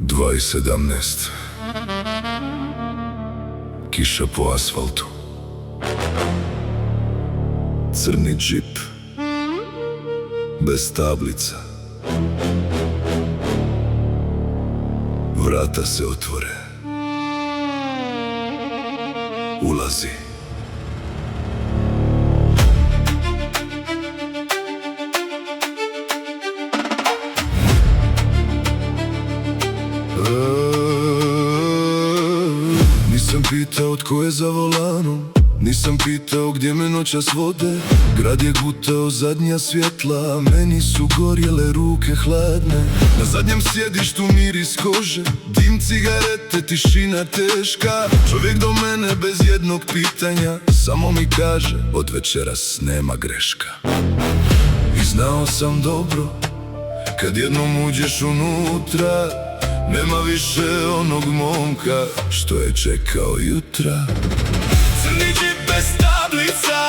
2:17. Kiša po asfaltu. Crni džip bez tablica. Vrata se otvore. Ulazi. Nisam pitao tko je za volanom, nisam pitao gdje me noćas vode. Grad je gutao zadnja svjetla, a meni su gorjele ruke hladne. Na zadnjem sjedištu miris kože, dim cigarete, tišina teška. Čovjek do mene bez jednog pitanja samo mi kaže, od večeras nema greška. I znao sam dobro, kad jednom uđeš unutra, nema više onog momka što je čekao jutra. Crni džip bez tablica,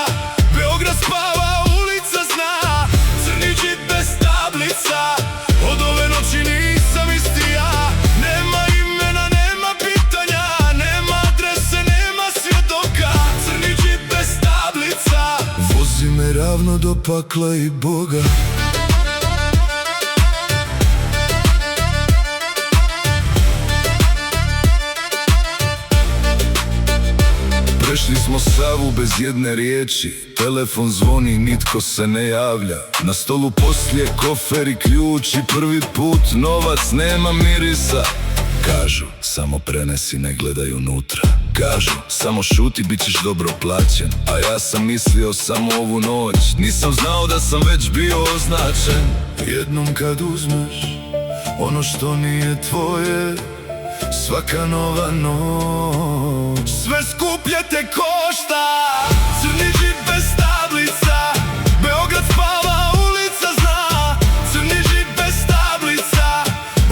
Beograd spava, ulica zna. Crni džip bez tablica, od ove noći nisam isti ja. Nema imena, nema pitanja, nema adrese, nema svjedoka. Crni džip bez tablica, vozi me ravno do pakla i Boga. Prešli smo Savu bez jedne riječi, telefon zvoni, nitko se ne javlja. Na stolu poslije kofer i ključ i prvi put novac, nema mirisa. Kažu, samo prenesi, ne gledaj unutra. Kažu, samo šuti, bit ćeš dobro plaćen. A ja sam mislio samo ovu noć, nisam znao da sam već bio označen. Jednom kad uzmeš ono što nije tvoje, svaka nova noć sve skuplje te košta. Crni džip bez tablica, Beograd spava, ulica zna. Crni džip bez tablica,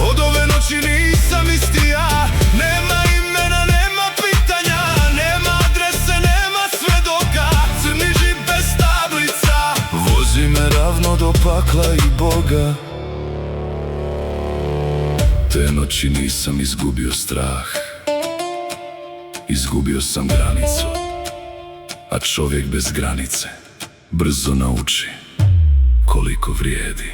od ove noći nisam isti ja. Nema imena, nema pitanja, nema adrese, nema svedoka. Crni džip bez tablica, vozi me ravno do pakla i Boga. Te noći nisam izgubio strah, izgubio sam granicu. A čovjek bez granice brzo nauči koliko vrijedi.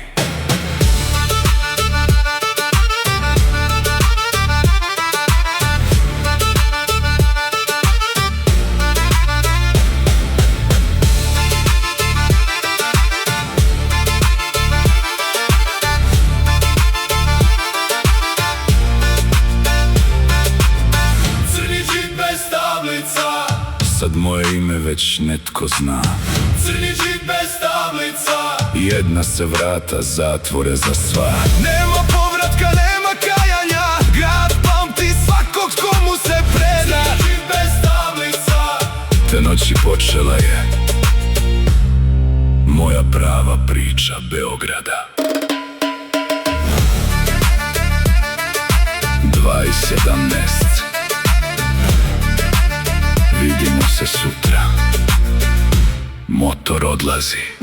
Sad moje ime već netko zna. Crni džip bez tablica, jedna se vrata zatvore za sva. Nema povratka, nema kajanja, grad pamti svakog komu se preda. Crni džip bez tablica, te noći počela je moja prava priča Beograda. 2:17. Vidimo se sutra. Motor odlazi.